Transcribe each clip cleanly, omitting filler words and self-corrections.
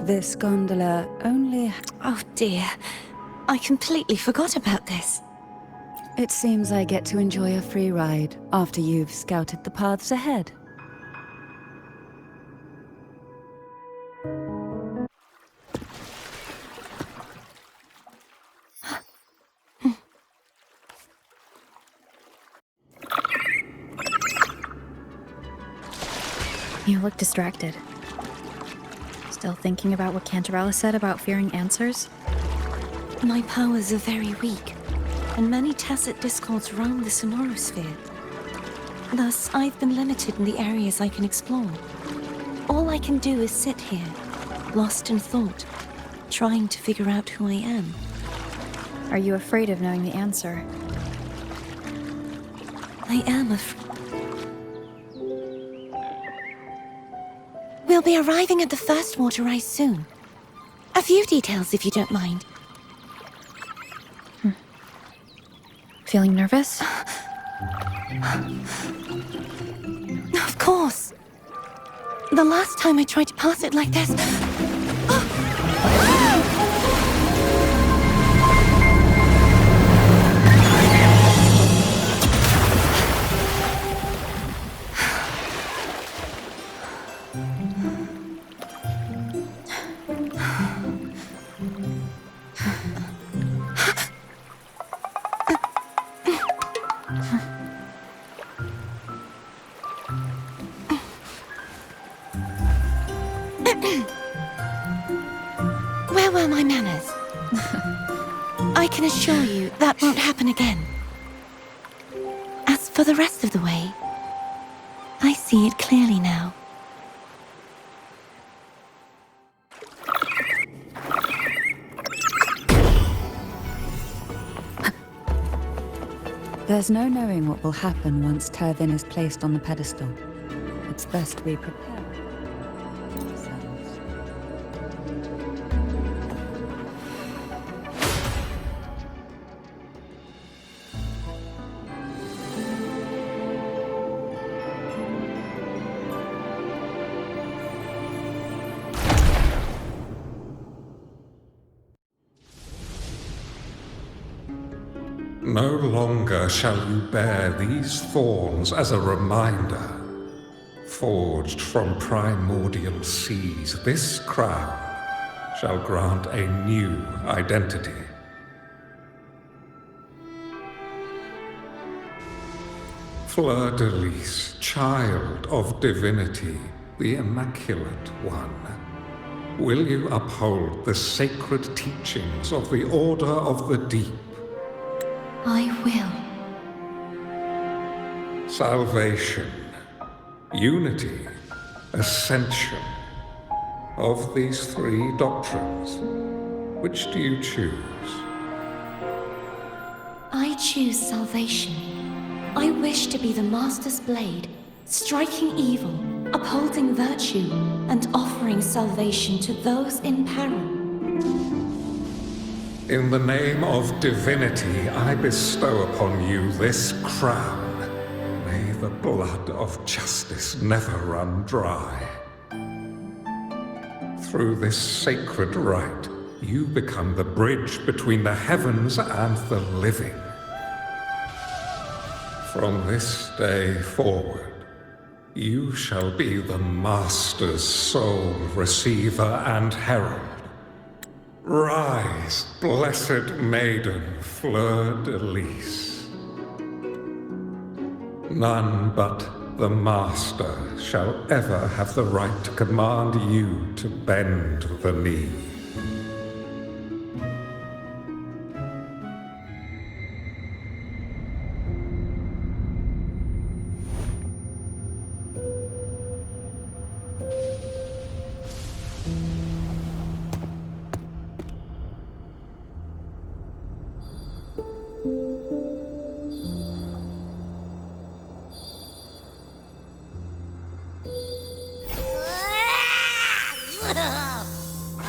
This gondola only... Oh dear, I completely forgot about this. It seems I get to enjoy a free ride after you've scouted the paths ahead. You look distracted. Still thinking about what Cantarella said about fearing answers? My powers are very weak, and many tacit discords roam the sonorosphere. Thus, I've been limited in the areas I can explore. All I can do is sit here, lost in thought, trying to figure out who I am. Are you afraid of knowing the answer? I am afraid. We'll be arriving at the first water rise soon. A few details, if you don't mind. Feeling nervous? Of course. The last time I tried to pass it like this... Where were my manners? I can assure you that won't happen again. As for the rest of the way, I see it clearly now. There's no knowing what will happen once Tervin is placed on the pedestal. It's best we prepare ourselves. No longer shall you bear these thorns as a reminder. Forged from primordial seas, this crown shall grant a new identity. Fleur-de-Lis, child of divinity, the Immaculate One, will you uphold the sacred teachings of the Order of the Deep? I will. Salvation, unity, ascension. Of these three doctrines, which do you choose? I choose salvation. I wish to be the Master's blade, striking evil, upholding virtue, and offering salvation to those in peril. In the name of divinity, I bestow upon you this crown. May the blood of justice never run dry. Through this sacred rite, you become the bridge between the heavens and the living. From this day forward, you shall be the Master's sole receiver and herald. Rise, blessed Maiden, Fleur-de-Lis. None but the Master shall ever have the right to command you to bend the knee.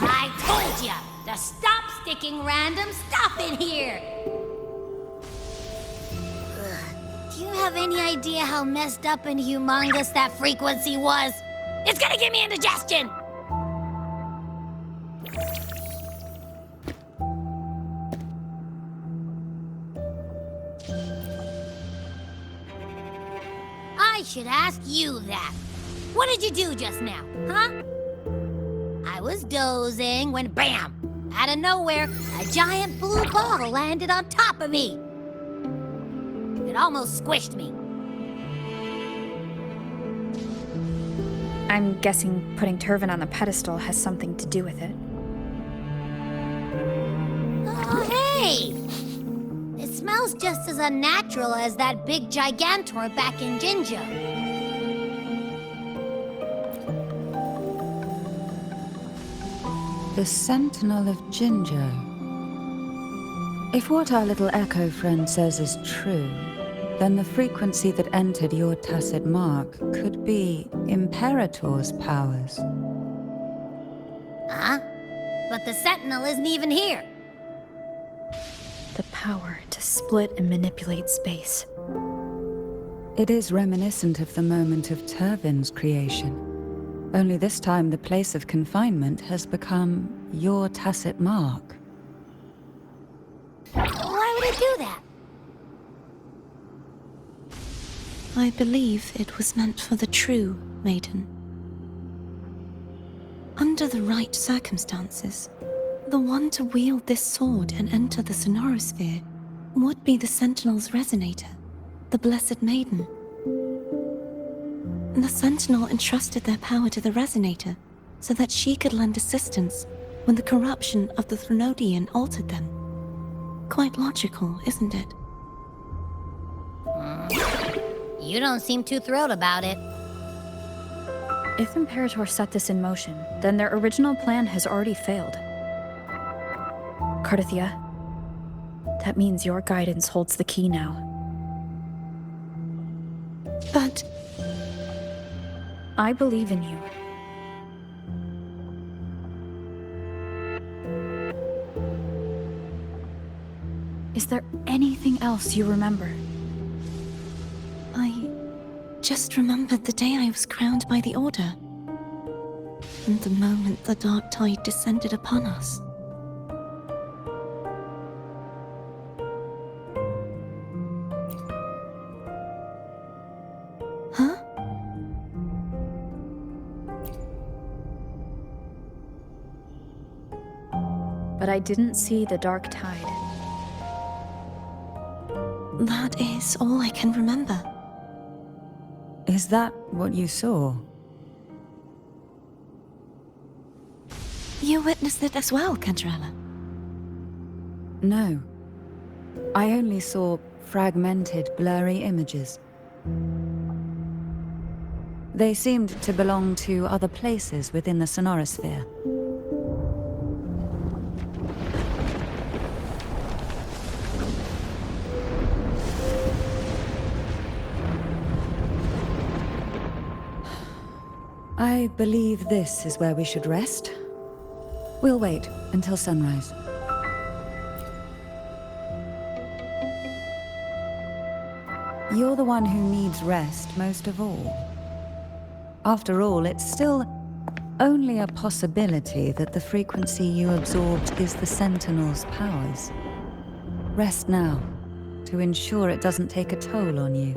I told ya to stop sticking random stuff in here! Do you have any idea how messed up and humongous that frequency was? It's gonna give me indigestion! I should ask you that. What did you do just now, huh? I was dozing when BAM! Out of nowhere, a giant blue ball landed on top of me. It almost squished me. I'm guessing putting Turvin on the pedestal has something to do with it. Oh, hey! It smells just as unnatural as that big gigantor back in Jinjo. The Sentinel of Jinjo. If what our little echo friend says is true, then the frequency that entered your tacit mark could be Imperator's powers. Huh? But the Sentinel isn't even here. The power to split and manipulate space. It is reminiscent of the moment of Turvin's creation. Only this time the place of confinement has become your tacit mark. Why would it do that? I believe it was meant for the true Maiden. Under the right circumstances, the one to wield this sword and enter the Sonorosphere would be the Sentinel's resonator, the Blessed Maiden. The Sentinel entrusted their power to the resonator so that she could lend assistance when the corruption of the Threnodian altered them. Quite logical, isn't it? You don't seem too thrilled about it. If Imperator set this in motion, then their original plan has already failed. Cardathia, that means your guidance holds the key now. But I believe in you. Is there anything else you remember? I just remembered the day I was crowned by the Order. And the moment the dark tide descended upon us. Huh? But I didn't see the dark tide. That is all I can remember. Is that what you saw? You witnessed it as well, Cantarella. No. I only saw fragmented, blurry images. They seemed to belong to other places within the Sonorosphere. I believe this is where we should rest. We'll wait until sunrise. You're the one who needs rest most of all. After all, it's still only a possibility that the frequency you absorbed is the Sentinel's powers. Rest now, to ensure it doesn't take a toll on you.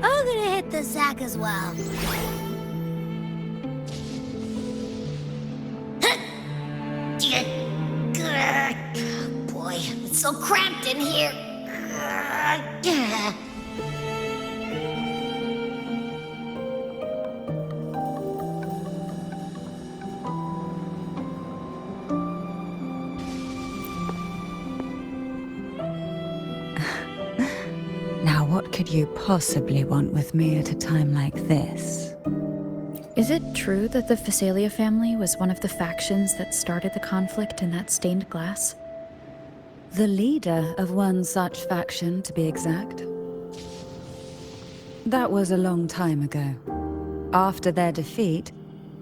I'm gonna hit the sack as well. Boy, it's so cramped in here. Now, what could you possibly want with me at a time like this? Is it true that the Phasalia family was one of the factions that started the conflict in that stained glass? The leader of one such faction, to be exact. That was a long time ago. After their defeat,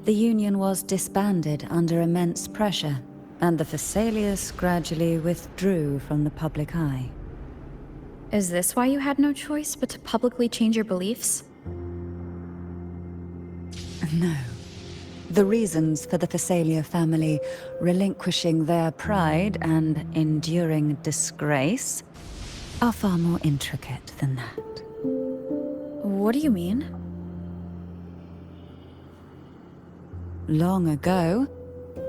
the Union was disbanded under immense pressure, and the Phasalias gradually withdrew from the public eye. Is this why you had no choice but to publicly change your beliefs? No. The reasons for the Phasalia family relinquishing their pride and enduring disgrace are far more intricate than that. What do you mean? Long ago,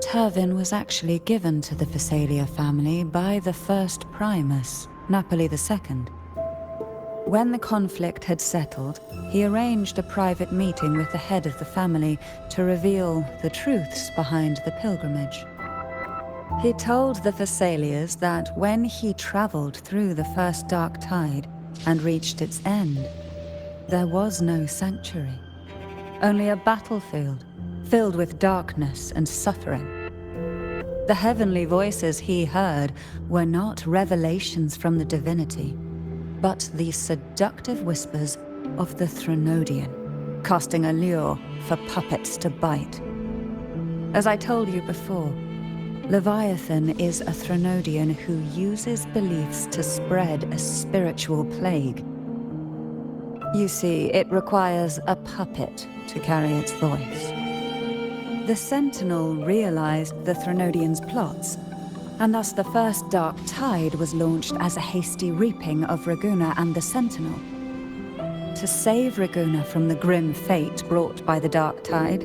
Turvin was actually given to the Phasalia family by the first Primus, Napoli II. When the conflict had settled, he arranged a private meeting with the head of the family to reveal the truths behind the pilgrimage. He told the Phasalias that when he traveled through the first dark tide and reached its end, there was no sanctuary, only a battlefield filled with darkness and suffering. The heavenly voices he heard were not revelations from the divinity, but the seductive whispers of the Threnodian, casting a lure for puppets to bite. As I told you before, Leviathan is a Threnodian who uses beliefs to spread a spiritual plague. You see, it requires a puppet to carry its voice. The Sentinel realized the Threnodian's plots, and thus the first Dark Tide was launched as a hasty reaping of Raguna and the Sentinel. To save Raguna from the grim fate brought by the Dark Tide,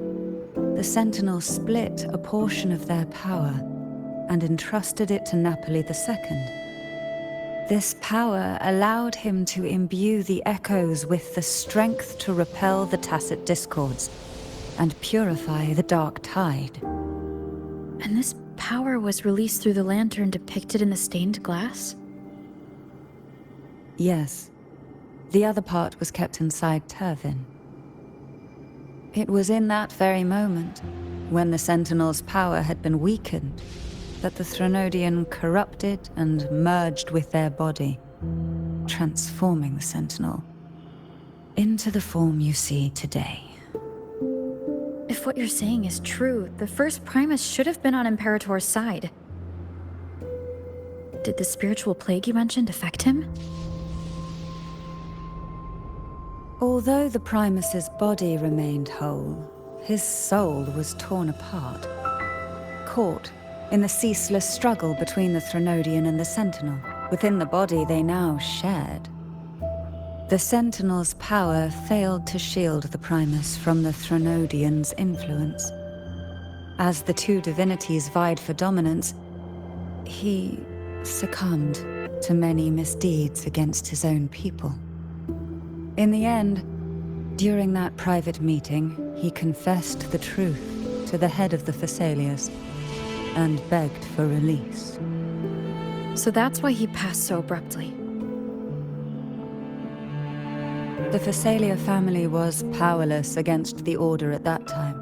the Sentinel split a portion of their power and entrusted it to Napoli II. This power allowed him to imbue the echoes with the strength to repel the tacit discords and purify the Dark Tide. And this power was released through the lantern depicted in the stained glass? Yes. The other part was kept inside Turvin. It was in that very moment, when the Sentinel's power had been weakened, that the Threnodian corrupted and merged with their body, transforming the Sentinel into the form you see today. If what you're saying is true, the first Primus should have been on Imperator's side. Did the spiritual plague you mentioned affect him? Although the Primus's body remained whole, his soul was torn apart, caught in the ceaseless struggle between the Threnodian and the Sentinel. Within the body they now shared. The Sentinel's power failed to shield the Primus from the Threnodian's influence. As the two divinities vied for dominance, he succumbed to many misdeeds against his own people. In the end, during that private meeting, he confessed the truth to the head of the Phasalias and begged for release. So that's why he passed so abruptly. The Phasalia family was powerless against the Order at that time.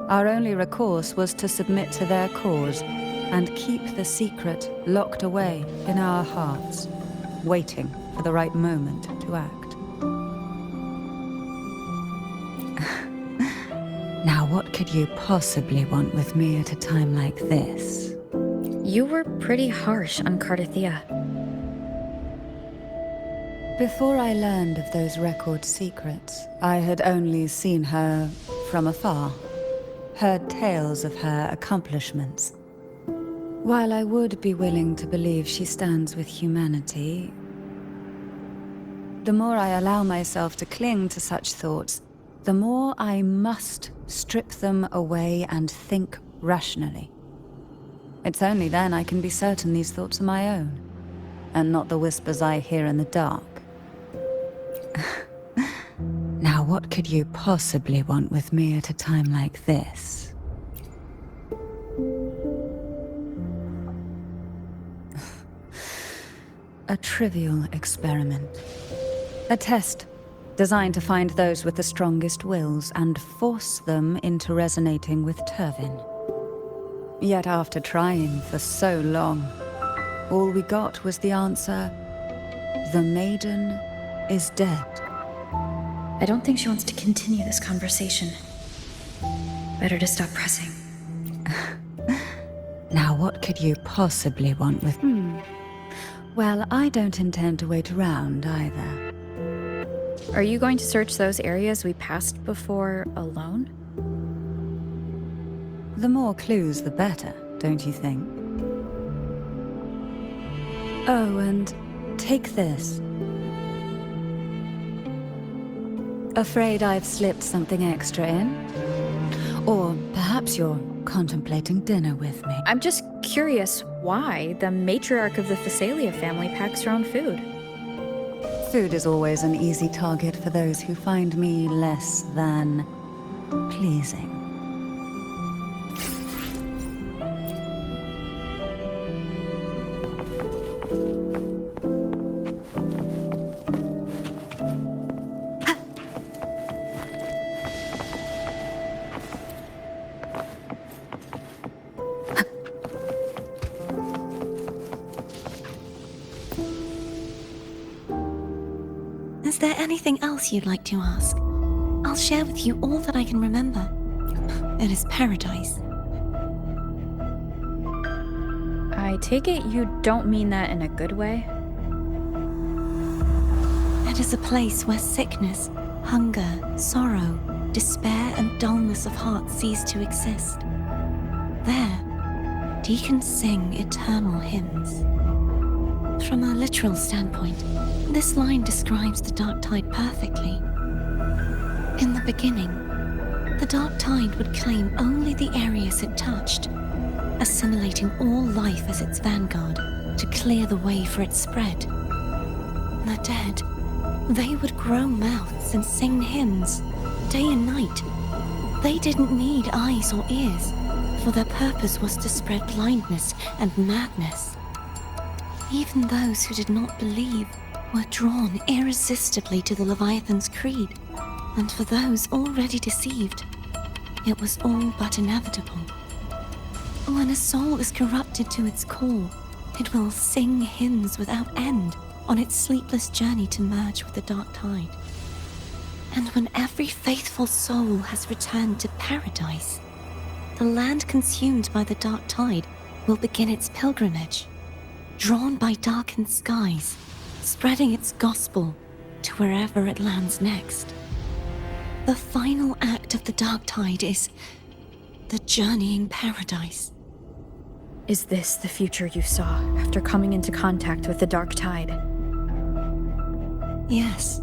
Our only recourse was to submit to their cause and keep the secret locked away in our hearts, waiting for the right moment to act. Now, what could you possibly want with me at a time like this? You were pretty harsh on Cardathia. Before I learned of those record secrets, I had only seen her from afar, heard tales of her accomplishments. While I would be willing to believe she stands with humanity, the more I allow myself to cling to such thoughts, the more I must strip them away and think rationally. It's only then I can be certain these thoughts are my own, and not the whispers I hear in the dark. Now, what could you possibly want with me at a time like this? A trivial experiment. A test designed to find those with the strongest wills and force them into resonating with Turvin. Yet after trying for so long, all we got was the answer, the Maiden is dead. I don't think she wants to continue this conversation. Better to stop pressing. Now what could you possibly want with... Well, I don't intend to wait around either. Are you going to search those areas we passed before alone? The more clues, the better, don't you think? Oh, and take this. Afraid I've slipped something extra in? Or perhaps you're contemplating dinner with me. I'm just curious why the matriarch of the Phasalia family packs her own food. Food is always an easy target for those who find me less than pleasing. Is there anything else you'd like to ask? I'll share with you all that I can remember. It is paradise. I take it you don't mean that in a good way? It is a place where sickness, hunger, sorrow, despair, and dullness of heart cease to exist. There, deacons sing eternal hymns. From a literal standpoint, this line describes the Dark Tide perfectly. In the beginning, the Dark Tide would claim only the areas it touched, assimilating all life as its vanguard to clear the way for its spread. The dead, they would grow mouths and sing hymns, day and night. They didn't need eyes or ears, for their purpose was to spread blindness and madness. Even those who did not believe were drawn irresistibly to the Leviathan's creed, and for those already deceived, it was all but inevitable. When a soul is corrupted to its core, it will sing hymns without end on its sleepless journey to merge with the Dark Tide. And when every faithful soul has returned to paradise, the land consumed by the Dark Tide will begin its pilgrimage, drawn by darkened skies, spreading its gospel to wherever it lands next. The final act of the Dark Tide is the journeying paradise. Is this the future you saw after coming into contact with the Dark Tide? Yes.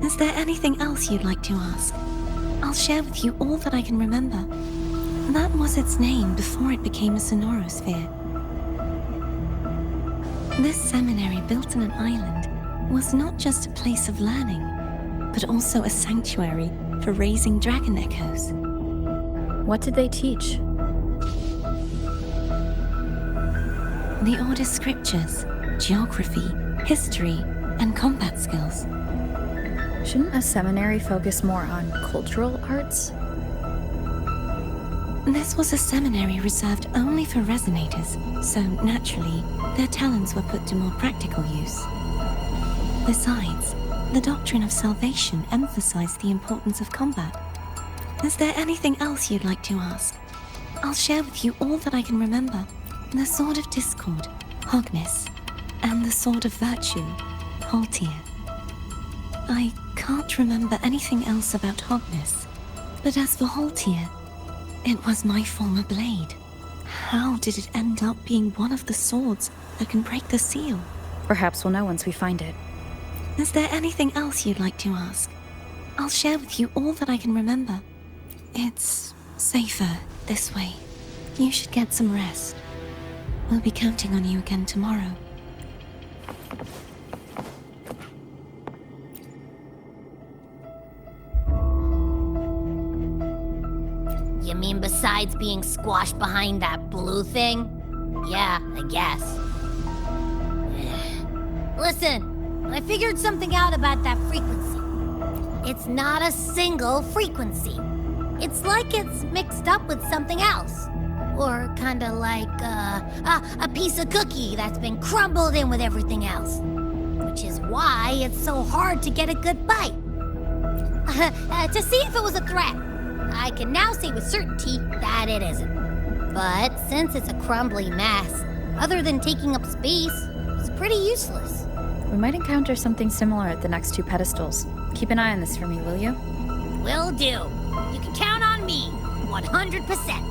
Is there anything else you'd like to ask? I'll share with you all that I can remember. That was its name before it became a sonorosphere. This seminary, built on an island, was not just a place of learning, but also a sanctuary for raising dragon echoes. What did they teach? The Order's scriptures, geography, history, and combat skills. Shouldn't a seminary focus more on cultural arts? This was a seminary reserved only for resonators, so naturally, their talents were put to more practical use. Besides, the doctrine of salvation emphasized the importance of combat. Is there anything else you'd like to ask? I'll share with you all that I can remember. The Sword of Discord, Hogness, and the Sword of Virtue, Haltier. I can't remember anything else about Hogness, but as for Haltier, it was my former blade. How did it end up being one of the swords that can break the seal? Perhaps we'll know once we find it. Is there anything else you'd like to ask? I'll share with you all that I can remember. It's safer this way. You should get some rest. We'll be counting on you again tomorrow. You mean besides being squashed behind that blue thing? Yeah, I guess. Listen, I figured something out about that frequency. It's not a single frequency. It's like it's mixed up with something else. Or kinda like a piece of cookie that's been crumbled in with everything else. Which is why it's so hard to get a good bite. To see if it was a threat. I can now say with certainty that it isn't. But since it's a crumbly mess, Other than taking up space, it's pretty useless. We might encounter something similar at the next two pedestals. Keep an eye on this for me, will you? Will do. You can count on me, 100%.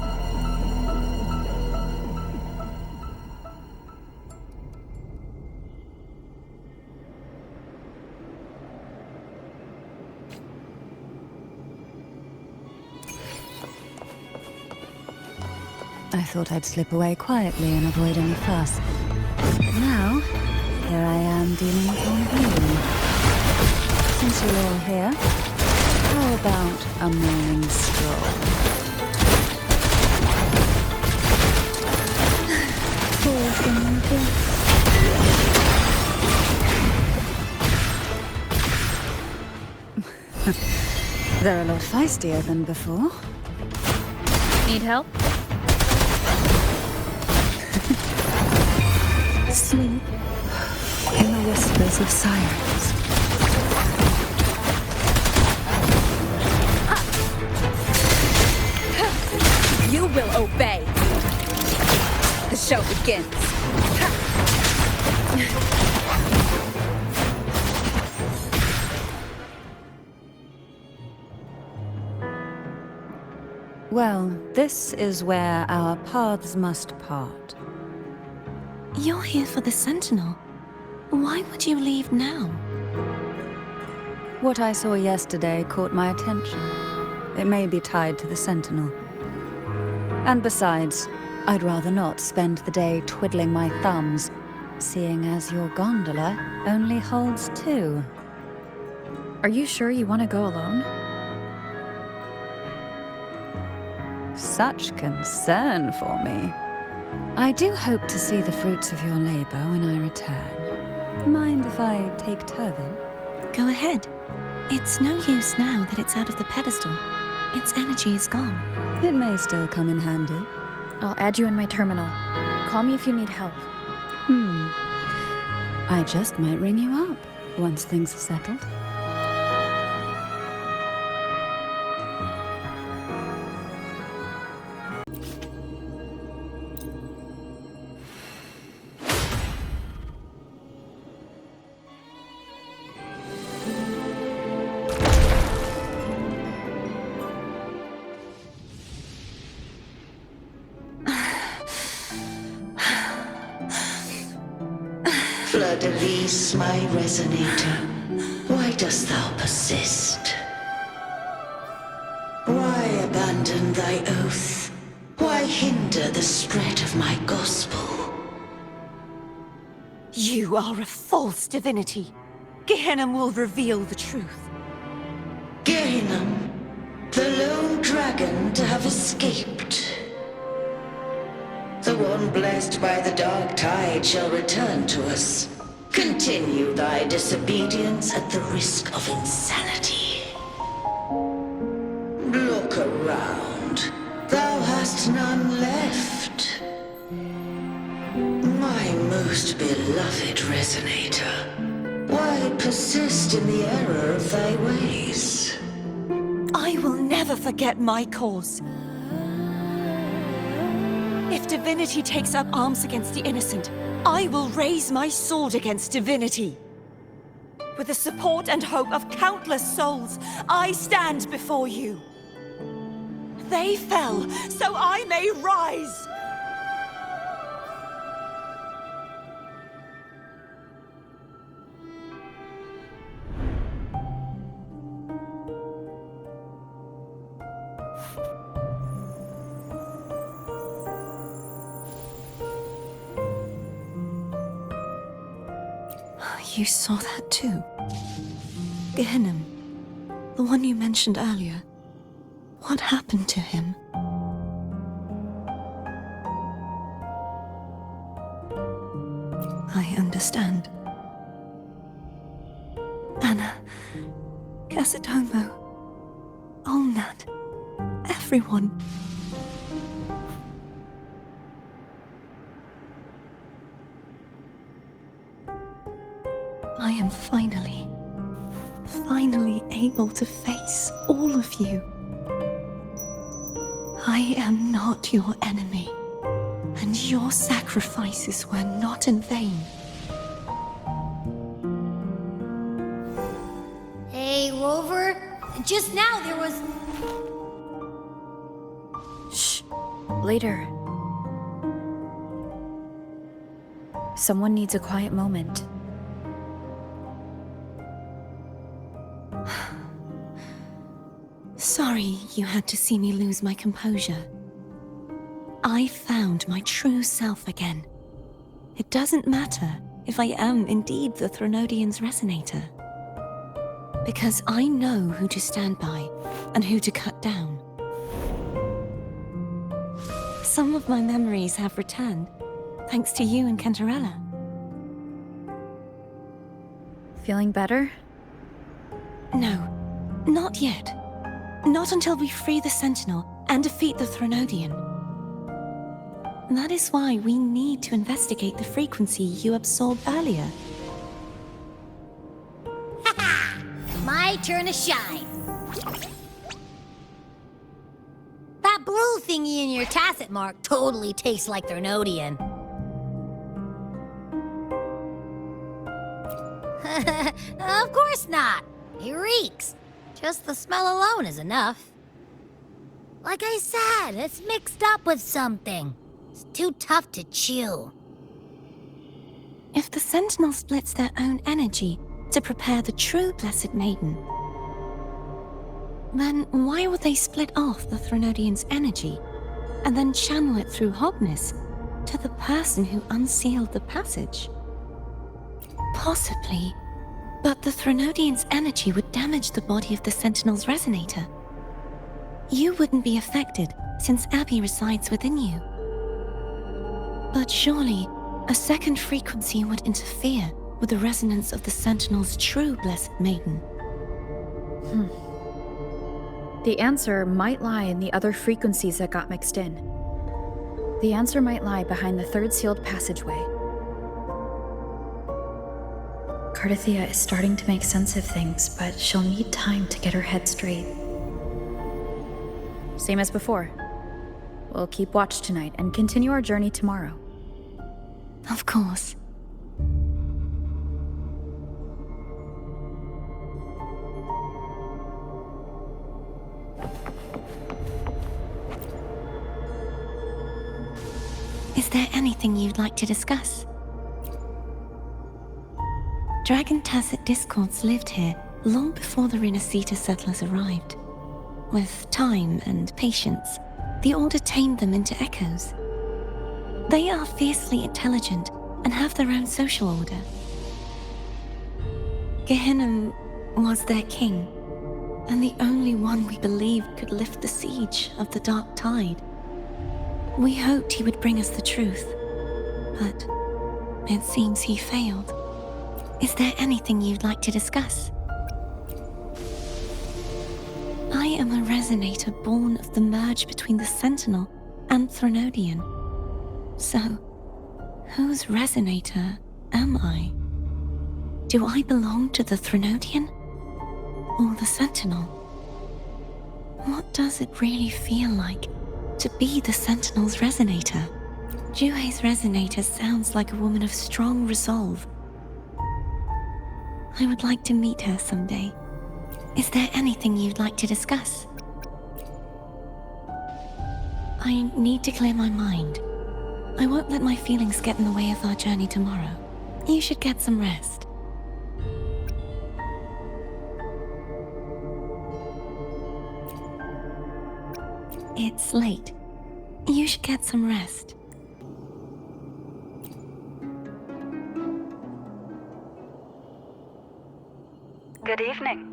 I thought I'd slip away quietly and avoid any fuss. But now, here I am dealing with all of you. Since you're all here, how about a morning stroll? They're a lot feistier than before. Need help? Sleep in the whispers of silence. You will obey. The show begins. Well, this is where our paths must part. You're here for the Sentinel. Why would you leave now? What I saw yesterday caught my attention. It may be tied to the Sentinel. And besides, I'd rather not spend the day twiddling my thumbs, seeing as your gondola only holds 2. Are you sure you want to go alone? Such concern for me. I do hope to see the fruits of your labor when I return. Mind if I take Turvin? Go ahead. It's no use now that it's out of the pedestal. Its energy is gone. It may still come in handy. I'll add you in my terminal. Call me if you need help. I just might ring you up once things are settled. Fleur-de-lis, my resonator, why dost thou persist? Why abandon thy oath? Why hinder the spread of my gospel? You are a false divinity. Gehenna will reveal the truth. Gehenna, the lone dragon to have escaped. The one blessed by the dark tide shall return to us. Continue thy disobedience at the risk of insanity. Look around. Thou hast none left. My most beloved resonator, why persist in the error of thy ways? I will never forget my cause. If divinity takes up arms against the innocent, I will raise my sword against divinity. With the support and hope of countless souls, I stand before you. They fell, so I may rise! You saw that too? Gehenna, the one you mentioned earlier. What happened to him? I understand. Anna, Casitomo, Olnat, everyone. I am finally able to face all of you. I am not your enemy, and And your sacrifices were not in vain. Hey, Rover. Just now there was... Shh. Later. Someone needs a quiet moment. Sorry you had to see me lose my composure. I found my true self again. It doesn't matter if I am indeed the Threnodian's resonator. Because I know who to stand by and who to cut down. Some of my memories have returned, thanks to you and Cantarella. Feeling better? No, not yet. Not until we free the Sentinel and defeat the Threnodian. That is why we need to investigate the frequency you absorbed earlier. My turn to shine. That blue thingy in your tacit mark totally tastes like Threnodian. Of course not. It reeks. Just the smell alone is enough. Like I said, it's mixed up with something. It's too tough to chew. If the Sentinel splits their own energy to prepare the true Blessed Maiden, then why would they split off the Threnodian's energy and then channel it through Hognis to the person who unsealed the passage? Possibly, but the Threnodian's energy would damage the body of the Sentinel's resonator. You wouldn't be affected since Abby resides within you. But surely, a second frequency would interfere with the resonance of the Sentinel's true Blessed Maiden. The answer might lie in the other frequencies that got mixed in. The answer might lie behind the third sealed passageway. Cardathia is starting to make sense of things, but she'll need time to get her head straight. Same as before. We'll keep watch tonight and continue our journey tomorrow. Of course. Is there anything you'd like to discuss? Dragon Tacet Discords lived here long before the Renacita settlers arrived. With time and patience, the Order tamed them into echoes. They are fiercely intelligent and have their own social order. Gehinnom was their king, and the only one we believed could lift the siege of the Dark Tide. We hoped he would bring us the truth, but it seems he failed. Is there anything you'd like to discuss? I am a resonator born of the merge between the Sentinel and Threnodian. So, whose resonator am I? Do I belong to the Threnodian? Or the Sentinel? What does it really feel like to be the Sentinel's resonator? Juhe's resonator sounds like a woman of strong resolve. I would like to meet her someday. Is there anything you'd like to discuss? I need to clear my mind. I won't let my feelings get in the way of our journey tomorrow. You should get some rest. It's late. You should get some rest. Good evening.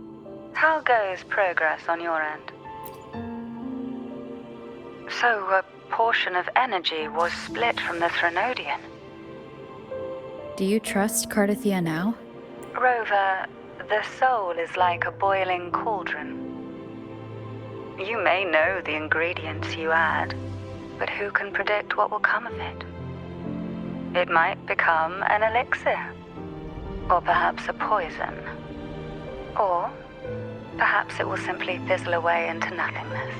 How goes progress on your end? So, a portion of energy was split from the Threnodian. Do you trust Cardathia now? Rover, the soul is like a boiling cauldron. You may know the ingredients you add, but who can predict what will come of it? It might become an elixir, or perhaps a poison, or perhaps it will simply fizzle away into nothingness.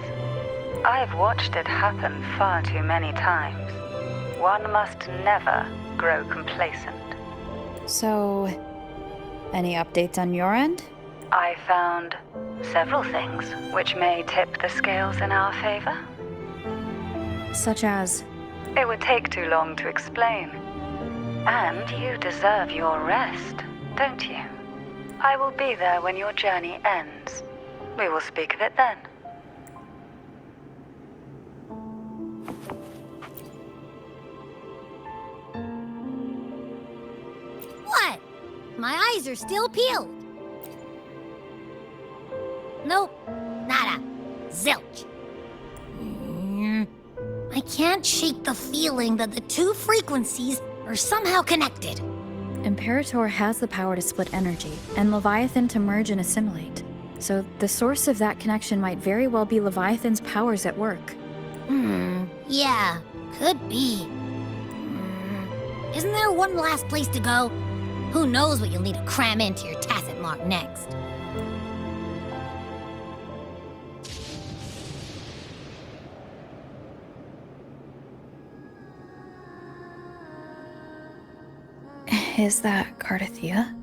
I've watched it happen far too many times. One must never grow complacent. So, any updates on your end? I found several things which may tip the scales in our favor. Such as? It would take too long to explain. And you deserve your rest, don't you? I will be there when your journey ends. We will speak of it then. What? My eyes are still peeled. Nope, nada. Zilch. I can't shake the feeling that the two frequencies are somehow connected. Imperator has the power to split energy, and Leviathan to merge and assimilate. So the source of that connection might very well be Leviathan's powers at work. Yeah, could be. Isn't there one last place to go? Who knows what you'll need to cram into your tacit mark next? Is that Cardathea?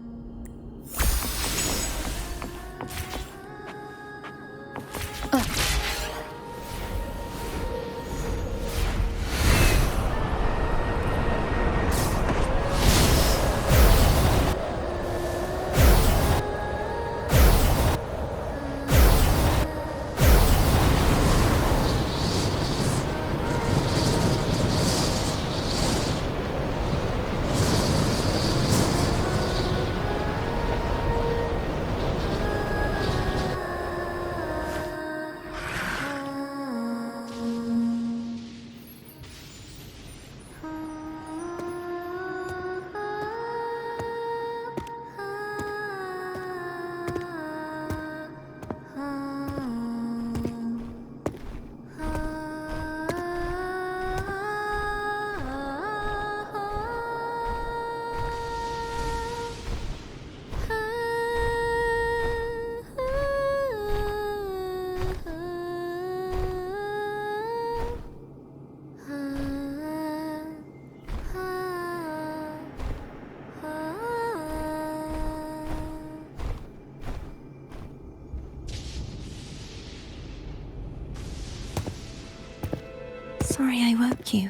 Sorry I woke you.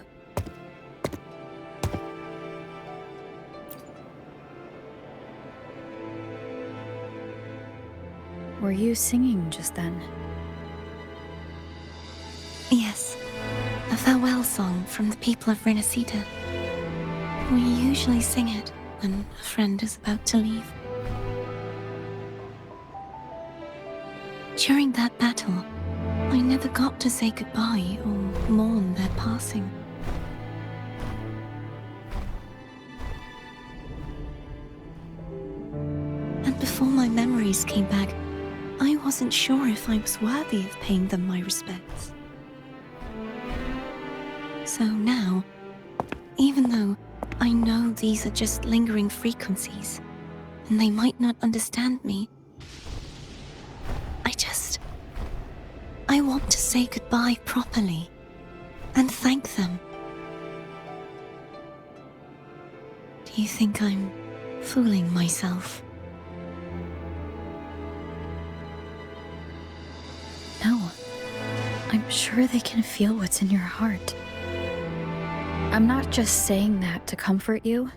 Were you singing just then? Yes, a farewell song from the people of Renacita. We usually sing it when a friend is about to leave. During that battle, I never got to say goodbye or mourn their passing. And before my memories came back, I wasn't sure if I was worthy of paying them my respects. So now, even though I know these are just lingering frequencies, and they might not understand me, I want to say goodbye properly and thank them. Do you think I'm fooling myself? No. I'm sure they can feel what's in your heart. I'm not just saying that to comfort you.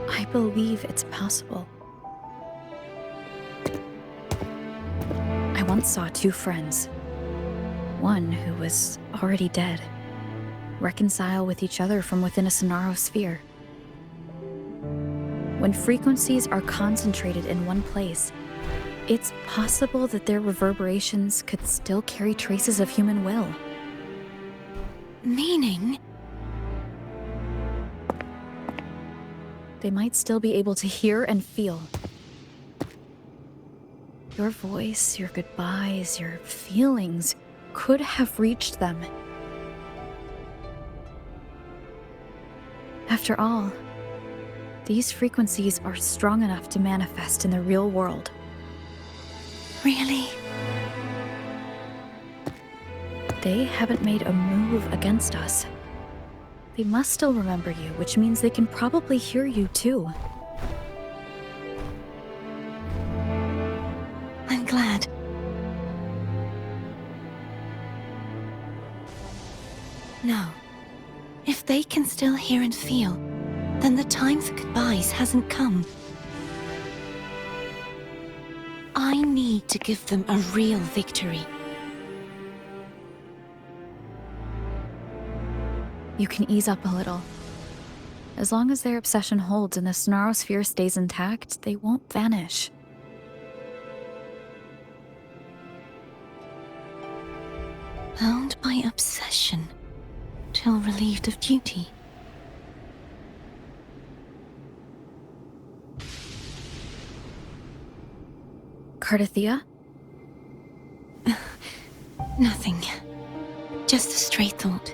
I believe it's possible. I once saw two friends. One who was already dead, reconcile with each other from within a Sonaro sphere. When frequencies are concentrated in one place, it's possible that their reverberations could still carry traces of human will. Meaning? They might still be able to hear and feel. Your voice, your goodbyes, your feelings could have reached them. After all, these frequencies are strong enough to manifest in the real world. Really? They haven't made a move against us. They must still remember you, which means they can probably hear you too. I'm glad. No. If they can still hear and feel, then the time for goodbyes hasn't come. I need to give them a real victory. You can ease up a little. As long as their obsession holds and the Sonarosphere stays intact, they won't vanish. Bound by obsession, till relieved of duty. Cardathia? Nothing. Just a stray thought.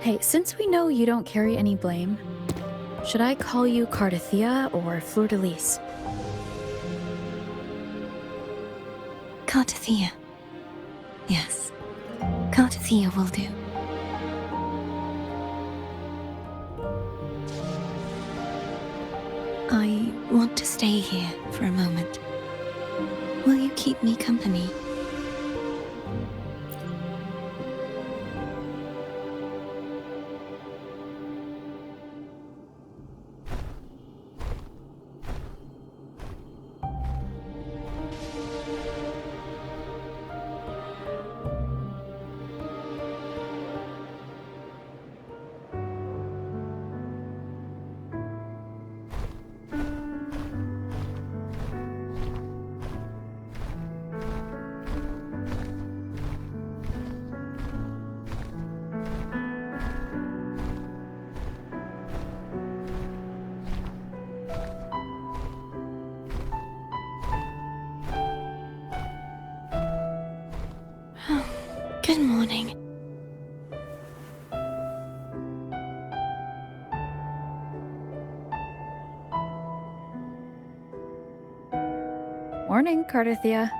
Hey, since we know you don't carry any blame, should I call you Cardathia or Fleur-de-Lis? Cardathia. Yes. Cardathia will do. I want to stay here for a moment. Will you keep me company? Good morning. Morning, Cardathia.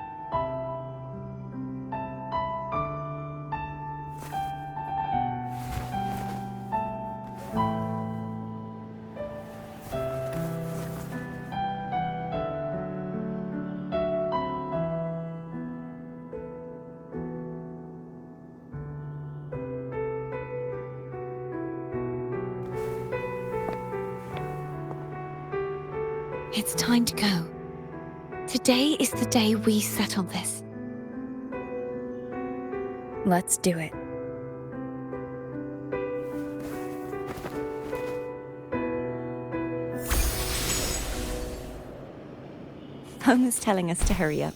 It's time to go. Today is the day we settle this. Let's do it. Home is telling us to hurry up.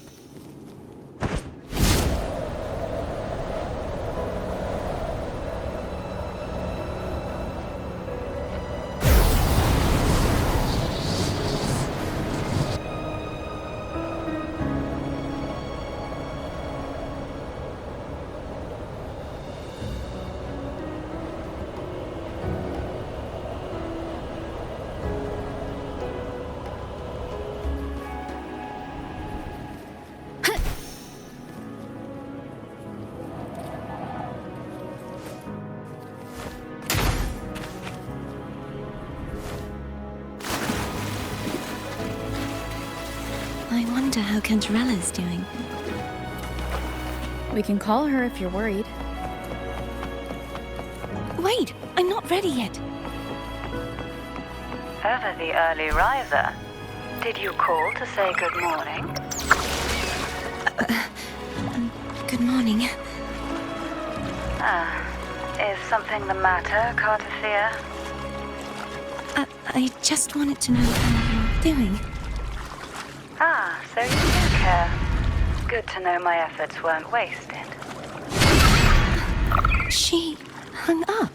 I wonder how Cantarella's doing. We can call her if you're worried. Wait, I'm not ready yet. Ever the early riser? Did you call to say good morning? Good morning. Is something the matter, Cardathia? I just wanted to know how you're doing. So you do care. Good to know my efforts weren't wasted. She hung up.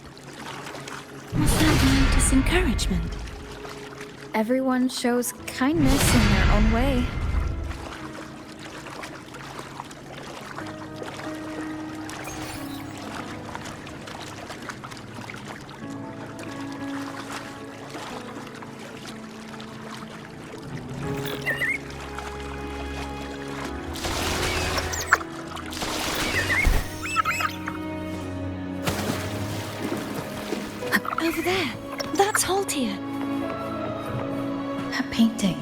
Was that my disencouragement? Everyone shows kindness in their own way. there. That's Haltia. That painting.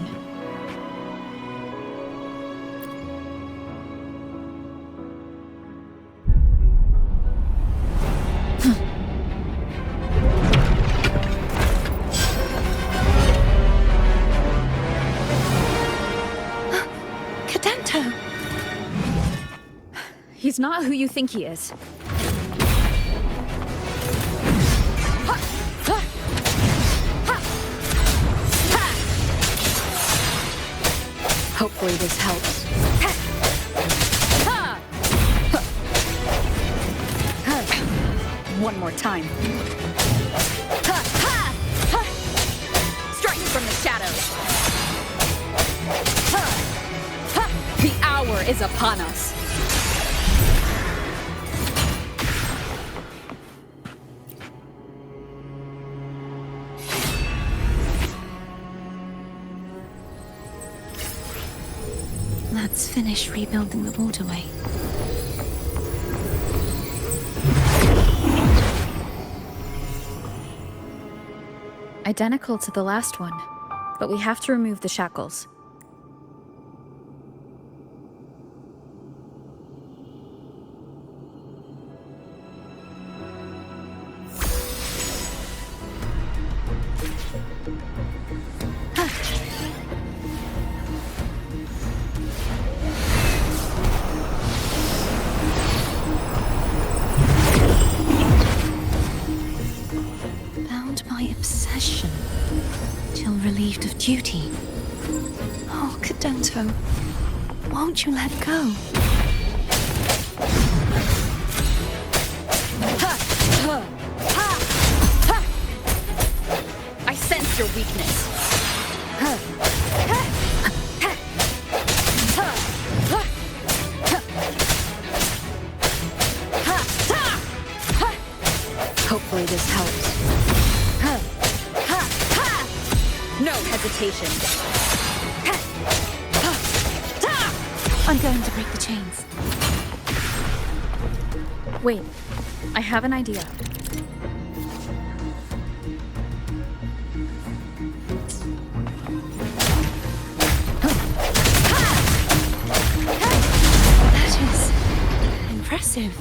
Cadento! He's not who you think he is. Hopefully this helps. One more time. Strike from the shadows. The hour is upon us. Let's finish rebuilding the waterway. Identical to the last one, but we have to remove the shackles. Bound by obsession, till relieved of duty. Oh, Cadento, won't you let go? I sense your weakness. Hopefully this helps. No hesitation. I'm going to break the chains. Wait, I have an idea. That is impressive.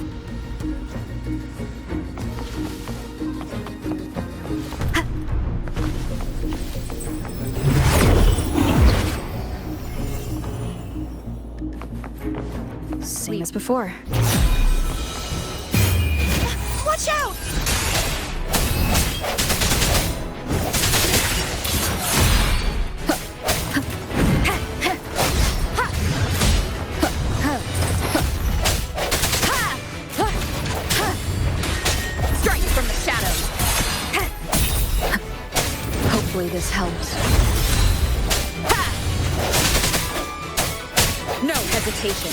Same as before. Watch out! Strike from the shadows. Hopefully this helps. No hesitation.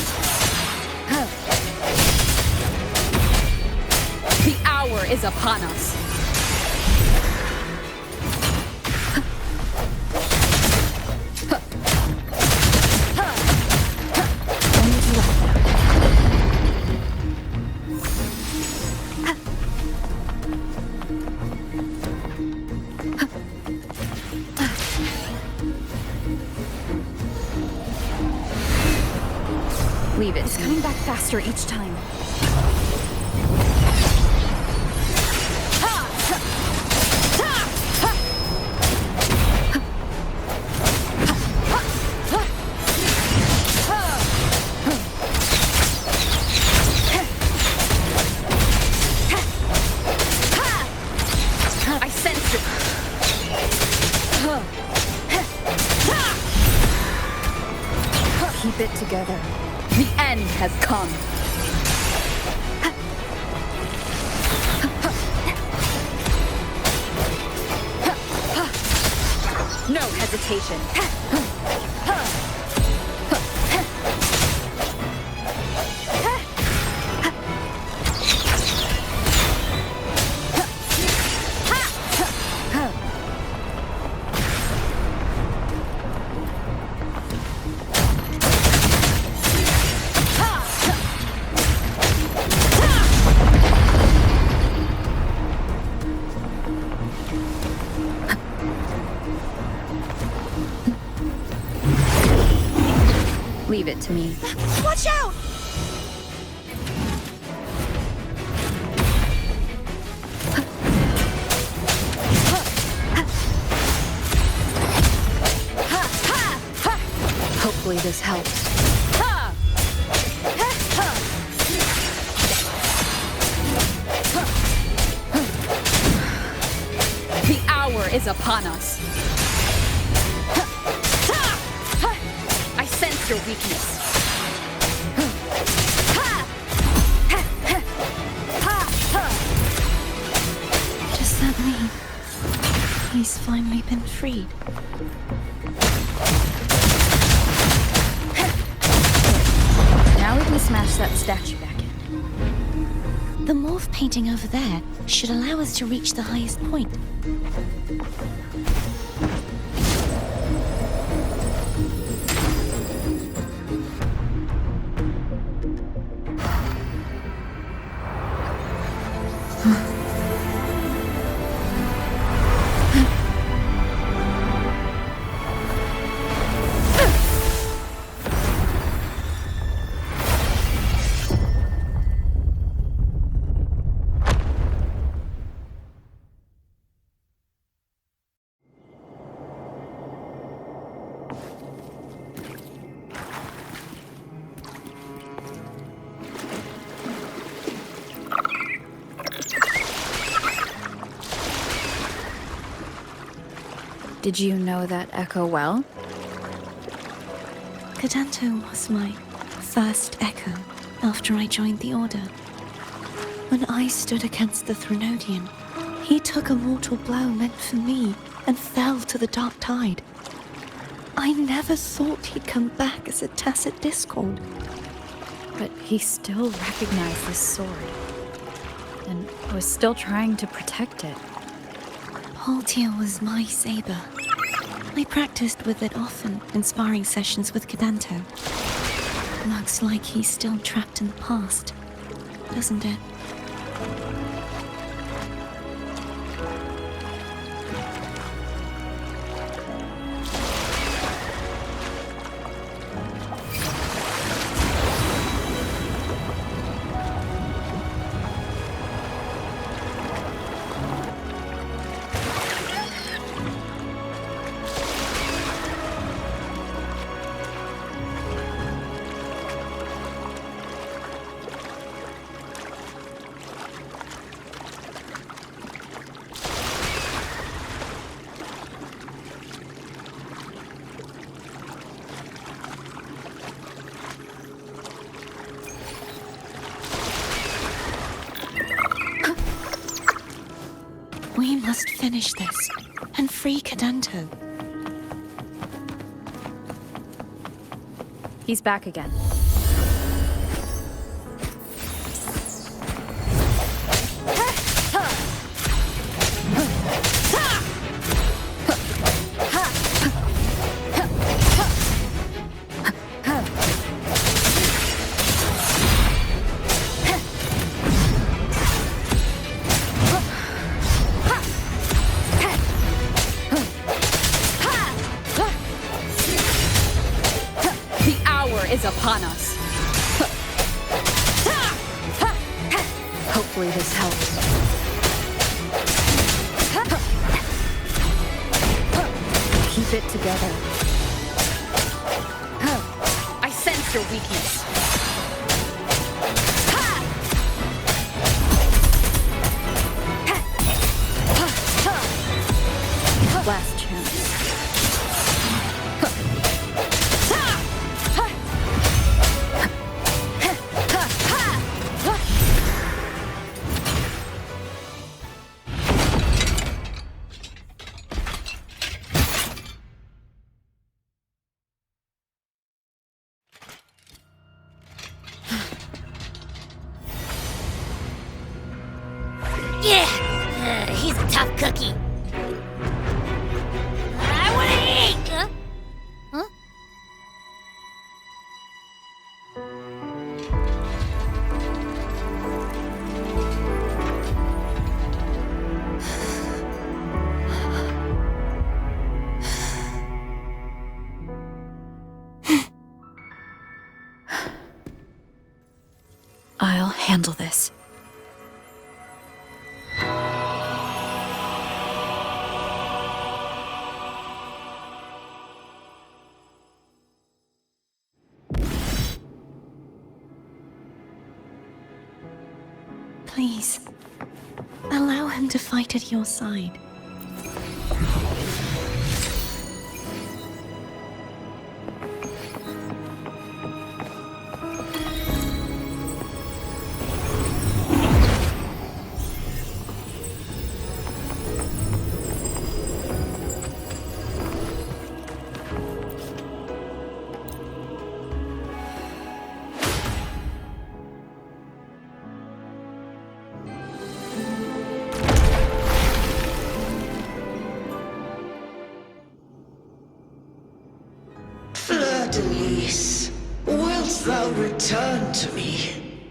The hour is upon us. Leave it. It's coming back faster each time. I sense it. Keep it together. The end has come. No hesitation. Leave it to me. Watch out! Hopefully this helps. The hour is upon us. I sense your weakness. Does that mean he's finally been freed? Now we can smash that statue back in. The morph painting over there should allow us to reach the highest point. Did you know that echo well? Cadanto was my first echo after I joined the Order. When I stood against the Threnodian, he took a mortal blow meant for me and fell to the Dark Tide. I never thought he'd come back as a tacit discord. But he still recognized this sword. And was still trying to protect it. Haltier was my saber. I practiced with it often in sparring sessions with Cadanto. Looks like he's still trapped in the past, doesn't it? We must finish this and free Cadanto. He's back again. Is upon us. Hopefully this helps. Keep it together. I sense your weakness. Last chance. Yeah, he's a tough cookie. I want to eat. Huh? Please, allow him to fight at your side. Fleur-de-Lis, wilt thou return to me?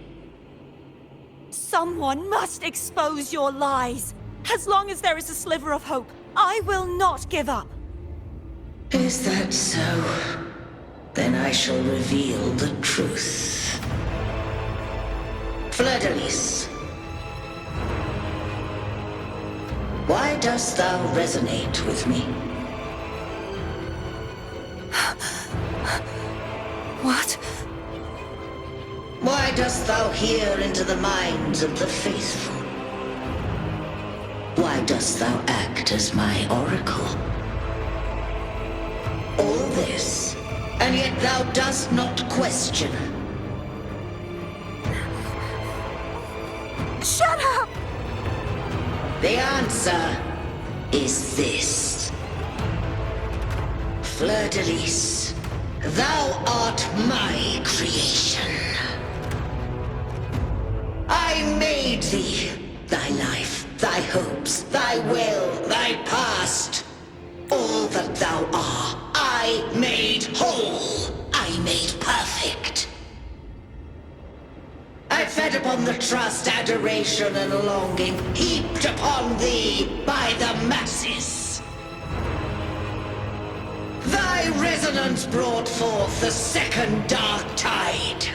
Someone must expose your lies. As long as there is a sliver of hope, I will not give up. Is that so? Then I shall reveal the truth. Fleur-de-Lis, why dost thou resonate with me? What? Why dost thou hear into the minds of the faithful? Why dost thou act as my oracle? All this, and yet thou dost not question. Shut up! The answer is this. Fleur-de-Lis, thou art my creation. I made thee, thy life, thy hopes, thy will, thy past. All that thou art, I made whole. I made perfect. I fed upon the trust, adoration, and longing heaped upon thee by the masses. Thy resonance brought forth the second dark tide.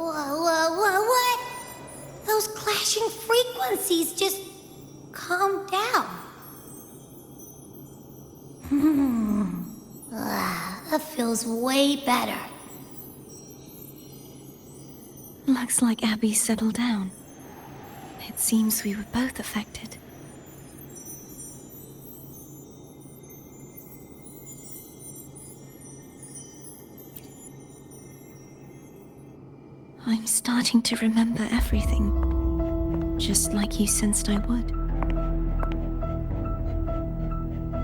What? Those clashing frequencies just calmed down. That feels way better. Looks like Abby settled down. It seems we were both affected. I'm starting to remember everything, just like you sensed I would.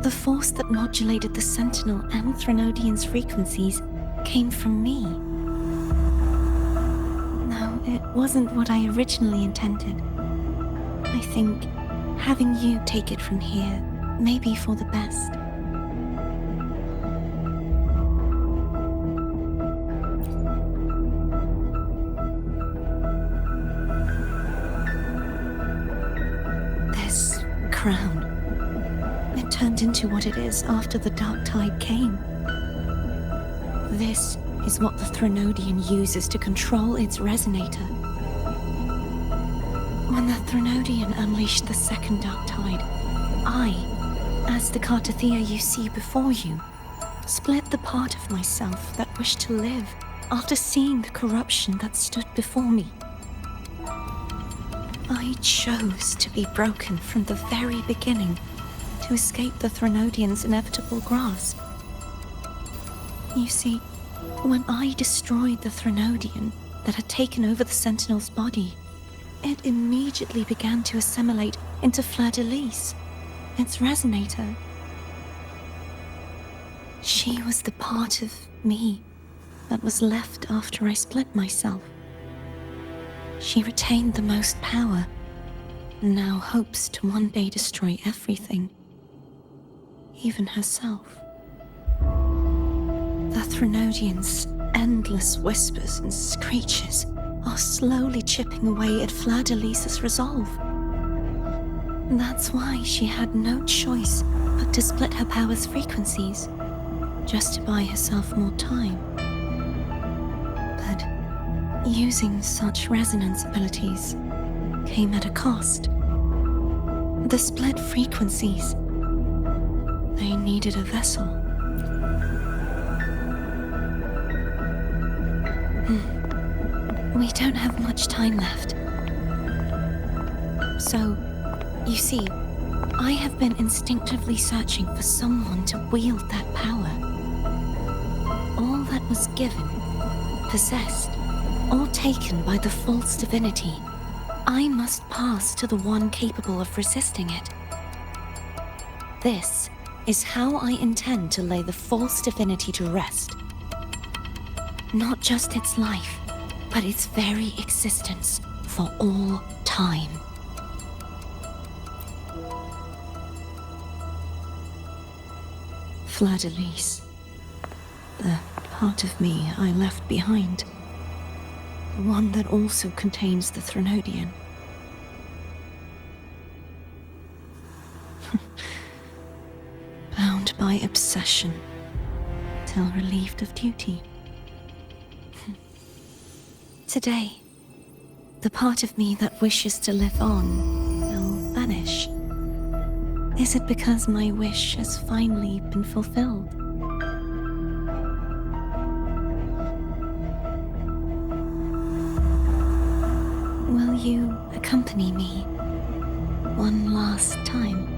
The force that modulated the Sentinel and Threnodian's frequencies came from me. No, it wasn't what I originally intended. I think having you take it from here may be for the best. This crown, it turned into what it is after the Dark Tide came. This is what the Threnodian uses to control its resonator. When the Threnodian unleashed the second Dark Tide, I, as the Cartothea you see before you, split the part of myself that wished to live after seeing the corruption that stood before me. I chose to be broken from the very beginning to escape the Threnodian's inevitable grasp. You see, when I destroyed the Threnodian that had taken over the Sentinel's body, it immediately began to assimilate into Fleur-de-Lis, its resonator. She was the part of me that was left after I split myself. She retained the most power, and now hopes to one day destroy everything, even herself. The Threnodian's endless whispers and screeches are slowly chipping away at Fleur-de-Lis's resolve. That's why she had no choice but to split her power's frequencies, just to buy herself more time. But Using such resonance abilities came at a cost. The split frequencies. They needed a vessel. We don't have much time left. So, you see, I have been instinctively searching for someone to wield that power. All that was given, possessed, or taken by the false divinity, I must pass to the one capable of resisting it. This is how I intend to lay the false divinity to rest. Not just its life, but its very existence for all time. Fleur-de-Lis, the part of me I left behind. The one that also contains the Threnodian. Bound by obsession, till relieved of duty. Today, the part of me that wishes to live on will vanish. Is it because my wish has finally been fulfilled? Will you accompany me one last time?